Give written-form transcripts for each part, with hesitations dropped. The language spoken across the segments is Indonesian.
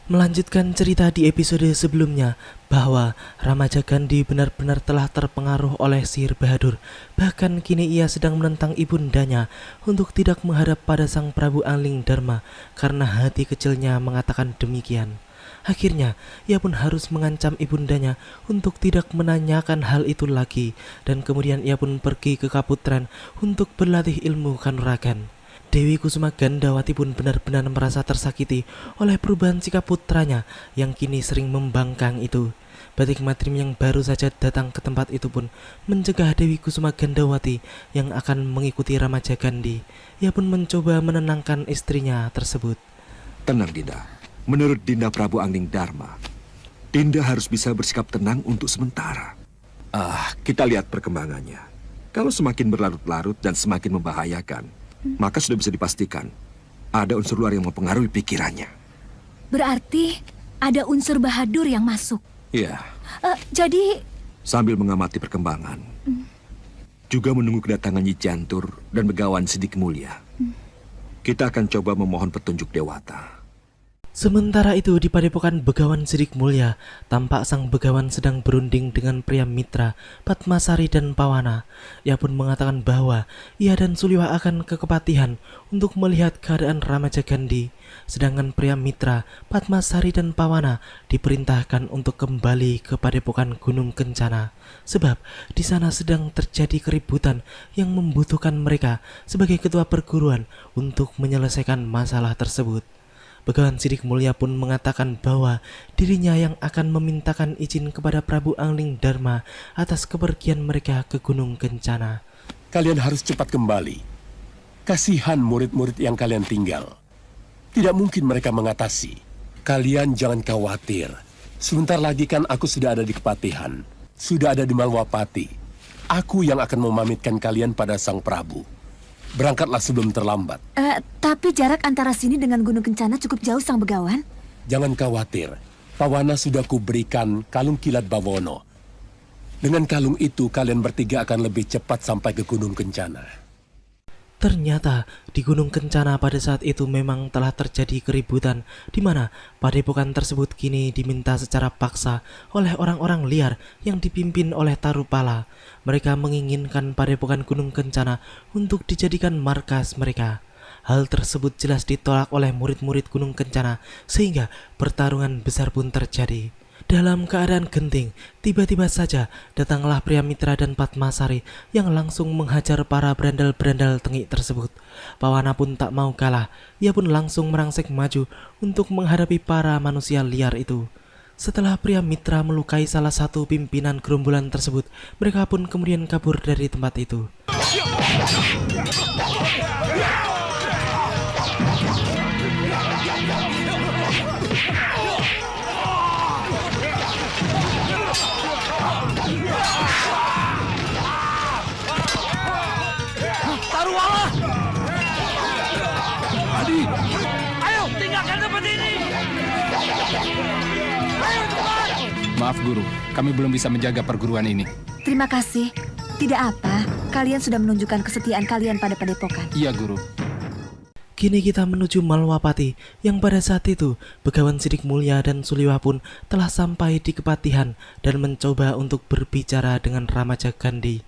Melanjutkan cerita di episode sebelumnya bahwa Ramaja Gandhi benar-benar telah terpengaruh oleh sihir Bahadur. Bahkan kini ia sedang menentang ibundanya untuk tidak menghadap pada Sang Prabu Angling Dharma karena hati kecilnya mengatakan demikian. Akhirnya ia pun harus mengancam ibundanya untuk tidak menanyakan hal itu lagi, dan kemudian ia pun pergi ke Kaputren untuk berlatih ilmu kanuragan. Dewi Kusuma Gandawati pun benar-benar merasa tersakiti oleh perubahan sikap putranya yang kini sering membangkang itu. Batik Matrim yang baru saja datang ke tempat itu pun mencegah Dewi Kusuma Gandawati yang akan mengikuti Ramaja Gandhi. Ia pun mencoba menenangkan istrinya tersebut. Tenang Dinda, menurut Dinda Prabu Angling Dharma, Dinda harus bisa bersikap tenang untuk sementara. Kita lihat perkembangannya. Kalau semakin berlarut-larut dan semakin membahayakan, maka sudah bisa dipastikan ada unsur luar yang mempengaruhi pikirannya. Berarti ada unsur Bahadur yang masuk. Iya. Jadi... Sambil mengamati perkembangan, juga menunggu kedatangan Nyi Jantur dan Begawan Sidik Mulia, kita akan coba memohon petunjuk Dewata. Sementara itu di padepokan Begawan Sidik Mulia, tampak sang Begawan sedang berunding dengan pria mitra Padmasari dan Pawana. Ia pun mengatakan bahwa ia dan Suliwa akan ke Kepatihan untuk melihat keadaan Ramaja Gandhi, sedangkan pria mitra Padmasari dan Pawana diperintahkan untuk kembali ke padepokan Gunung Kencana, sebab di sana sedang terjadi keributan yang membutuhkan mereka sebagai ketua perguruan untuk menyelesaikan masalah tersebut. Begawan Sidik Mulia pun mengatakan bahwa dirinya yang akan memintakan izin kepada Prabu Angling Dharma atas kepergian mereka ke Gunung Kencana. Kalian harus cepat kembali. Kasihan murid-murid yang kalian tinggal. Tidak mungkin mereka mengatasi. Kalian jangan khawatir. Sebentar lagi kan aku sudah ada di Kepatihan. Sudah ada di Malwapati. Aku yang akan memamitkan kalian pada Sang Prabu. Berangkatlah sebelum terlambat. Tapi jarak antara sini dengan Gunung Kencana cukup jauh, Sang Begawan. Jangan khawatir. Pawana sudah kuberikan kalung kilat Bawono. Dengan kalung itu, kalian bertiga akan lebih cepat sampai ke Gunung Kencana. Ternyata di Gunung Kencana pada saat itu memang telah terjadi keributan, di mana padepokan tersebut kini diminta secara paksa oleh orang-orang liar yang dipimpin oleh Tarupala. Mereka menginginkan padepokan Gunung Kencana untuk dijadikan markas mereka. Hal tersebut jelas ditolak oleh murid-murid Gunung Kencana sehingga pertarungan besar pun terjadi. Dalam keadaan genting, tiba-tiba saja datanglah pria mitra dan Padmasari yang langsung menghajar para berandal-berandal tengik tersebut. Pawana pun tak mau kalah, ia pun langsung merangsek maju untuk menghadapi para manusia liar itu. Setelah pria mitra melukai salah satu pimpinan gerombolan tersebut, mereka pun kemudian kabur dari tempat itu. Maaf Guru, kami belum bisa menjaga perguruan ini. Terima kasih. Tidak apa, kalian sudah menunjukkan kesetiaan kalian pada padepokan. Iya Guru. Kini kita menuju Malwapati yang pada saat itu Begawan Sidik Mulia dan Suliwa pun telah sampai di Kepatihan dan mencoba untuk berbicara dengan Ramaja Gandhi.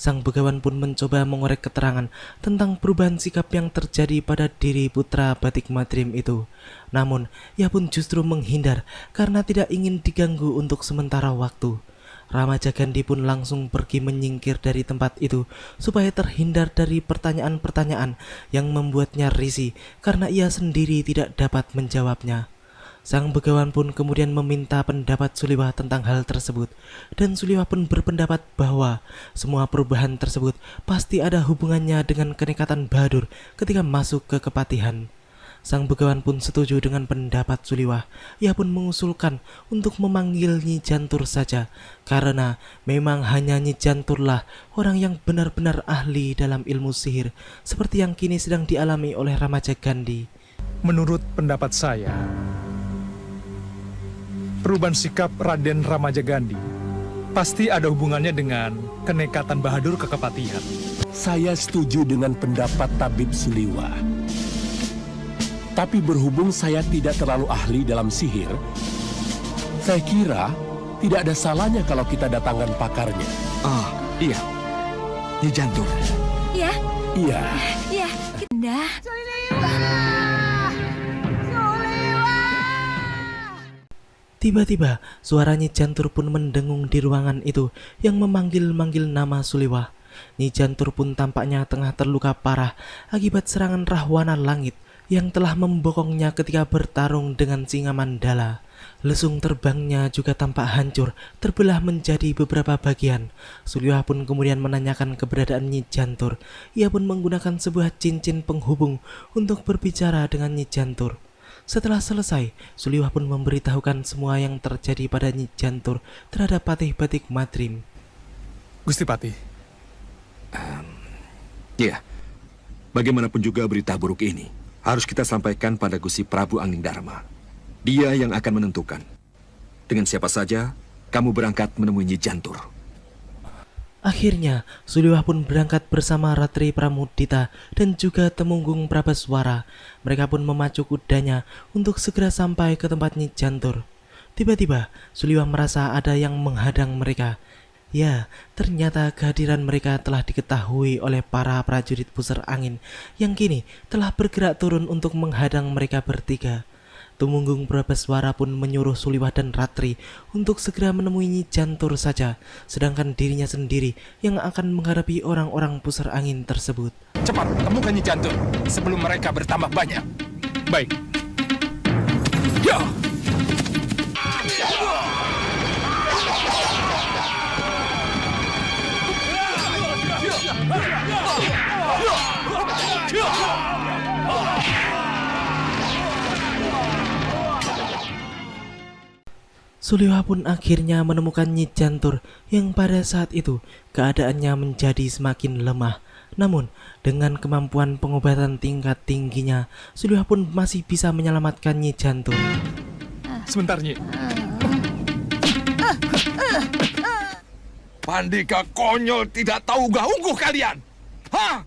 Sang Begawan pun mencoba mengorek keterangan tentang perubahan sikap yang terjadi pada diri putra Batik Matrim itu. Namun, ia pun justru menghindar karena tidak ingin diganggu untuk sementara waktu. Ramaja Gandhi pun langsung pergi menyingkir dari tempat itu supaya terhindar dari pertanyaan-pertanyaan yang membuatnya risih karena ia sendiri tidak dapat menjawabnya. Sang Begawan pun kemudian meminta pendapat Suliwa tentang hal tersebut, dan Suliwa pun berpendapat bahwa semua perubahan tersebut pasti ada hubungannya dengan kenekatan Bahadur ketika masuk ke Kepatihan. Sang Begawan pun setuju dengan pendapat Suliwa. Ia pun mengusulkan untuk memanggil Nyi Jantur saja, karena memang hanya Nyi Janturlah orang yang benar-benar ahli dalam ilmu sihir, seperti yang kini sedang dialami oleh Ramaja Gandhi. Menurut pendapat saya, perubahan sikap Raden Ramaja Gandhi pasti ada hubungannya dengan kenekatan Bahadur ke Kepatihan. Saya setuju dengan pendapat Tabib Suliwa. Tapi berhubung saya tidak terlalu ahli dalam sihir, saya kira tidak ada salahnya kalau kita datangkan pakarnya. Ah, iya. Nyi Jantur. Ya, Iya. ya, Dinda. Tiba-tiba, suara Nyi Jantur pun mendengung di ruangan itu yang memanggil-manggil nama Suliwah. Nyi Jantur pun tampaknya tengah terluka parah akibat serangan Rahwana Langit yang telah membokongnya ketika bertarung dengan Singa Mandala. Lesung terbangnya juga tampak hancur, terbelah menjadi beberapa bagian. Suliwah pun kemudian menanyakan keberadaan Nyi Jantur. Ia pun menggunakan sebuah cincin penghubung untuk berbicara dengan Nyi Jantur. Setelah selesai, Suliwah pun memberitahukan semua yang terjadi pada Nyi Jantur terhadap Patih Batik Madrim. Gusti Patih, Iya. Bagaimanapun juga berita buruk ini harus kita sampaikan pada Gusti Prabu Anggingdarma. Dia yang akan menentukan dengan siapa saja kamu berangkat menemui Nyi Jantur. Akhirnya, Suliwah pun berangkat bersama Ratri Pramudita dan juga Temunggung Prabaswara. Mereka pun memacu kudanya untuk segera sampai ke tempat Nyi Jantur. Tiba-tiba, Suliwah merasa ada yang menghadang mereka. Ya, ternyata kehadiran mereka telah diketahui oleh para prajurit pusar angin yang kini telah bergerak turun untuk menghadang mereka bertiga. Tumunggung Prabaswara pun menyuruh Suliwah dan Ratri untuk segera menemui Nyi Jantur saja, sedangkan dirinya sendiri yang akan menghadapi orang-orang pusar angin tersebut. Cepat, temukan Nyi Jantur sebelum mereka bertambah banyak. baik. Ya! Suliwah pun akhirnya menemukan Nyi Jantur yang pada saat itu keadaannya menjadi semakin lemah. Namun, dengan kemampuan pengobatan tingkat tingginya, Suliwah pun masih bisa menyelamatkan Nyi Jantur. Sebentar, Nyi. Pandika konyol tidak tahu ungguh kalian. Hah?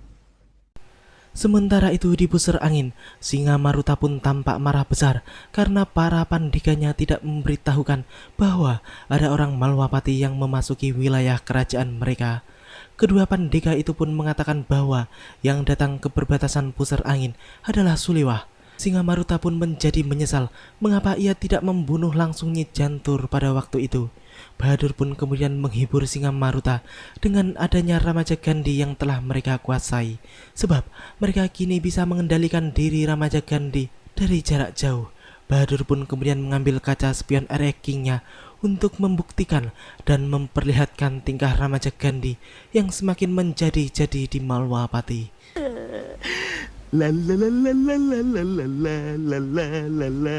Sementara itu di pusar angin, Singa Maruta pun tampak marah besar karena para pandikanya tidak memberitahukan bahwa ada orang Malwapati yang memasuki wilayah kerajaan mereka. Kedua pandika itu pun mengatakan bahwa yang datang ke perbatasan pusar angin adalah Suliwah. Singa Maruta pun menjadi menyesal mengapa ia tidak membunuh langsung Nyi Jantur pada waktu itu. Bahadur pun kemudian menghibur Singa Maruta dengan adanya Ramaja Gandhi yang telah mereka kuasai, sebab mereka kini bisa mengendalikan diri Ramaja Gandhi dari jarak jauh. Bahadur pun kemudian mengambil kaca spion Erekingnya untuk membuktikan dan memperlihatkan tingkah Ramaja Gandhi yang semakin menjadi-jadi di Malwapati. La la la la la la la la la la la la.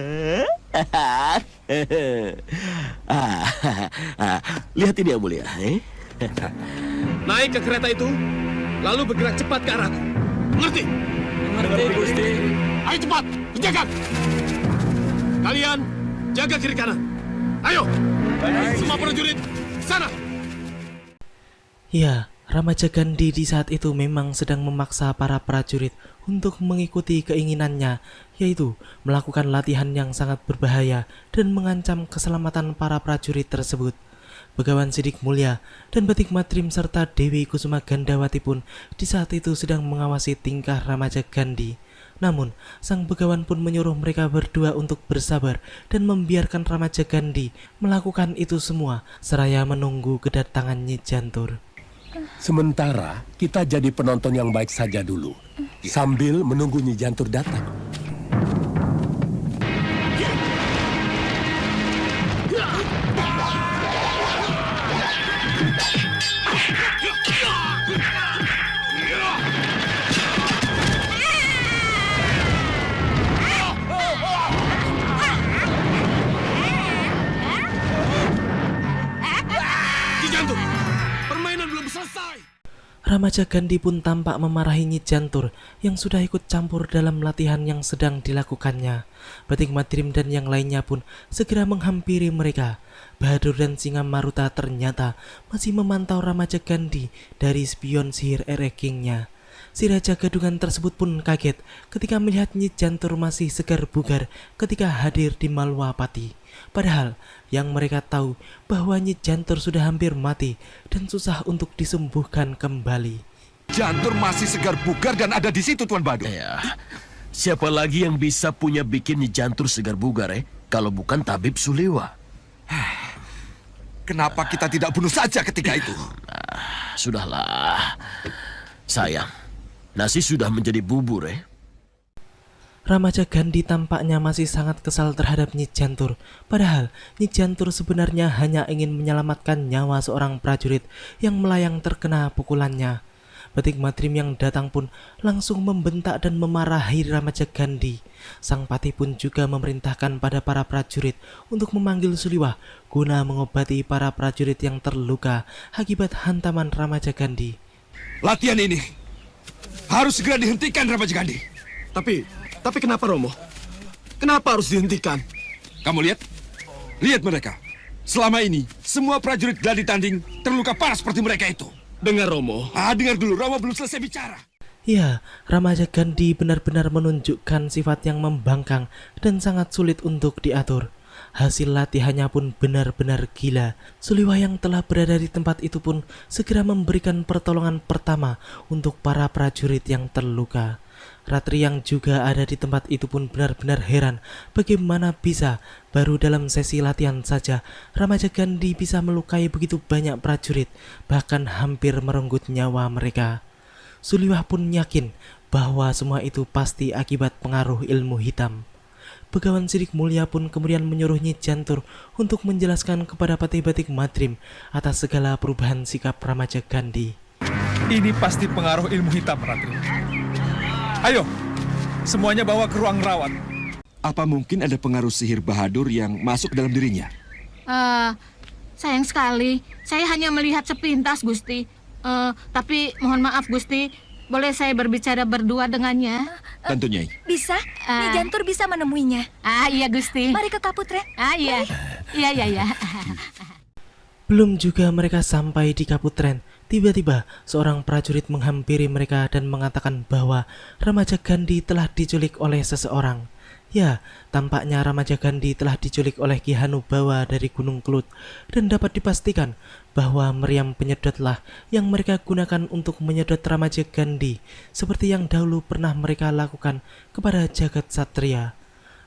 Lihat ini yang mulia, Naik ke kereta itu, lalu bergerak cepat ke arahku. Mengerti? Mengerti, Gusti. Ayo cepat, berjaga. Kalian jaga kiri kanan. Ayo, semua prajurit, sana. Ya, Ramaja Gandhi di saat itu memang sedang memaksa para prajurit untuk mengikuti keinginannya, yaitu melakukan latihan yang sangat berbahaya dan mengancam keselamatan para prajurit tersebut. Begawan Sidik Mulia dan Batik Madrim serta Dewi Kusuma Gandawati pun di saat itu sedang mengawasi tingkah Ramaja Gandhi. Namun, sang begawan pun menyuruh mereka berdua untuk bersabar dan membiarkan Ramaja Gandhi melakukan itu semua seraya menunggu kedatangan Nyi Jantur. Sementara kita jadi penonton yang baik saja dulu, sambil menunggu Nyi Jantur datang. Nyi Jantur, permainan belum selesai. Ramaja Gandhi pun tampak memarahi Nyi Jantur yang sudah ikut campur dalam latihan yang sedang dilakukannya. Batik Madrim dan yang lainnya pun segera menghampiri mereka. Bahadur dan Singa Maruta ternyata masih memantau Ramaja Gandhi dari spion sihir Erekingnya. Si Raja Gadungan tersebut pun kaget ketika melihat Nyi Jantur masih segar bugar ketika hadir di Malwapati. Padahal yang mereka tahu bahwa Nyi Jantur sudah hampir mati dan susah untuk disembuhkan kembali. Jantur masih segar bugar dan ada di situ, Tuan Badur. Ya, siapa lagi yang bisa punya bikin Nyi Jantur segar bugar kalau bukan Tabib Suliwa? Kenapa kita tidak bunuh saja ketika itu? Sudahlah. Sayang, nasi sudah menjadi bubur Ramaja Gandhi tampaknya masih sangat kesal terhadap Nyi Jantur. Padahal Nyi Jantur sebenarnya hanya ingin menyelamatkan nyawa seorang prajurit yang melayang terkena pukulannya. Batik Madrim yang datang pun langsung membentak dan memarahi Ramaja Gandhi. Sang Patih pun juga memerintahkan pada para prajurit untuk memanggil Suliwah guna mengobati para prajurit yang terluka akibat hantaman Ramaja Gandhi. Latihan ini harus segera dihentikan, Ramaja Gandhi. Tapi kenapa, Romo? Kenapa harus dihentikan? Kamu lihat? Lihat mereka. Selama ini, semua prajurit gladi tanding terluka parah seperti mereka itu. Dengar, Romo. Dengar dulu. Romo belum selesai bicara. Ya, Ramaja Gandhi benar-benar menunjukkan sifat yang membangkang dan sangat sulit untuk diatur. Hasil latihannya pun benar-benar gila. Suliwah yang telah berada di tempat itu pun segera memberikan pertolongan pertama untuk para prajurit yang terluka. Ratri yang juga ada di tempat itu pun benar-benar heran bagaimana bisa baru dalam sesi latihan saja Ramaja Gandhi bisa melukai begitu banyak prajurit, bahkan hampir merenggut nyawa mereka. Suliwah pun yakin bahwa semua itu pasti akibat pengaruh ilmu hitam. Begawan Sidik Mulia pun kemudian menyuruh Nyi Jantur untuk menjelaskan kepada Patih Batik Madrim atas segala perubahan sikap Ramaja Gandhi. Ini pasti pengaruh ilmu hitam, Ratri. Ayo, semuanya bawa ke ruang rawat. Apa mungkin ada pengaruh sihir Bahadur yang masuk ke dalam dirinya? Sayang sekali, saya hanya melihat sepintas, Gusti. Tapi mohon maaf, Gusti, boleh saya berbicara berdua dengannya? Tentu, Nyai. Bisa? Nyi Jantur bisa menemuinya. Iya, Gusti. Mari ke Kaputren. Iya. Iya. Belum juga mereka sampai di Kaputren, tiba-tiba seorang prajurit menghampiri mereka dan mengatakan bahwa Ramaja Gandhi telah diculik oleh seseorang. Ya, tampaknya Ramaja Gandhi telah diculik oleh Ki Hanubawa dari Gunung Kelut dan dapat dipastikan bahwa meriam penyedotlah yang mereka gunakan untuk menyedot Ramaja Gandhi seperti yang dahulu pernah mereka lakukan kepada jagat satria.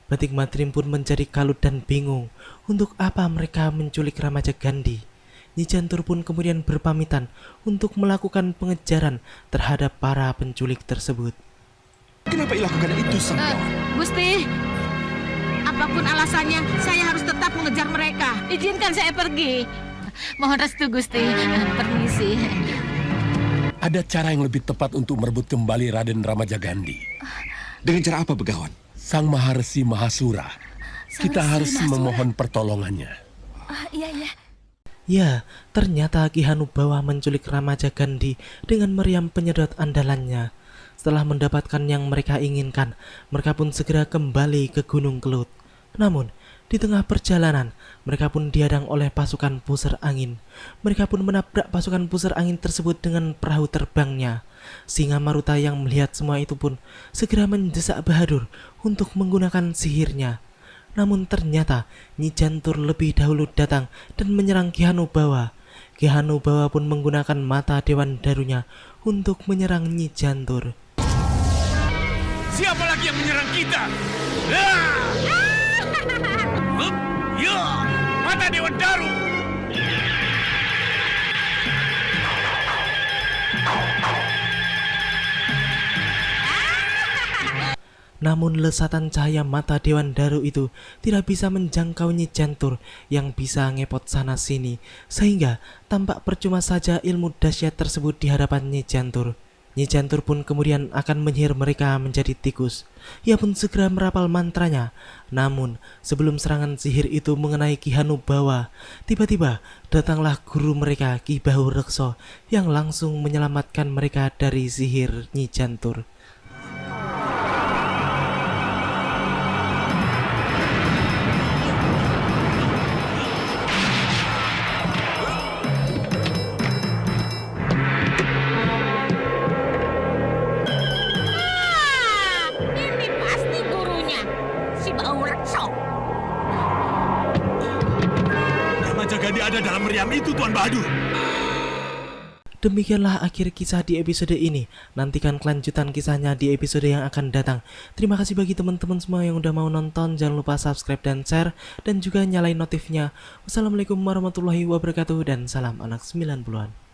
Batik Madrim pun menjadi kalut dan bingung untuk apa mereka menculik Ramaja Gandhi. Nyi Jantur pun kemudian berpamitan untuk melakukan pengejaran terhadap para penculik tersebut. Kenapa ia lakukan itu, Sang Kawan? Gusti, apapun alasannya, saya harus tetap mengejar mereka. Izinkan saya pergi. Mohon restu, Gusti. Permisi. Ada cara yang lebih tepat untuk merebut kembali Raden Ramaja Gandhi. Dengan cara apa, Begawan? Sang Maharesi Mahasura. Kita harus memohon pertolongannya. Iya. Ya, ternyata Ki Hanubawa menculik Ramaja Gandhi dengan meriam penyedot andalannya. Setelah mendapatkan yang mereka inginkan, mereka pun segera kembali ke Gunung Kelut. Namun, di tengah perjalanan, mereka pun dihadang oleh pasukan pusar angin. Mereka pun menabrak pasukan pusar angin tersebut dengan perahu terbangnya. Singa Maruta yang melihat semua itu pun segera mendesak Bahadur untuk menggunakan sihirnya. Namun ternyata Nyi Jantur lebih dahulu datang dan menyerang Ki Hanubawa. Ki Hanubawa pun menggunakan mata Dewan Darunya untuk menyerang Nyi Jantur. Siapa lagi yang menyerang kita? Mata Dewan Daru! Namun lesatan cahaya mata Dewan Daru itu tidak bisa menjangkau Nyi Jantur yang bisa ngepot sana sini, sehingga tampak percuma saja ilmu dahsyat tersebut di hadapan Nyi Jantur. Nyi Jantur pun kemudian akan menyihir mereka menjadi tikus. Ia pun segera merapal mantranya. Namun sebelum serangan sihir itu mengenai Ki Hanubawa, tiba-tiba datanglah guru mereka Ki Bahu Rekso yang langsung menyelamatkan mereka dari sihir Nyi Jantur. si bau reksok. Ramajagandi ada dalam meriam itu, Tuan Bahadur. Demikianlah akhir kisah di episode ini. Nantikan kelanjutan kisahnya di episode yang akan datang. Terima kasih bagi teman-teman semua yang udah mau nonton. Jangan lupa subscribe dan share, dan juga nyalain notifnya. Wassalamualaikum warahmatullahi wabarakatuh, dan salam anak 90-an.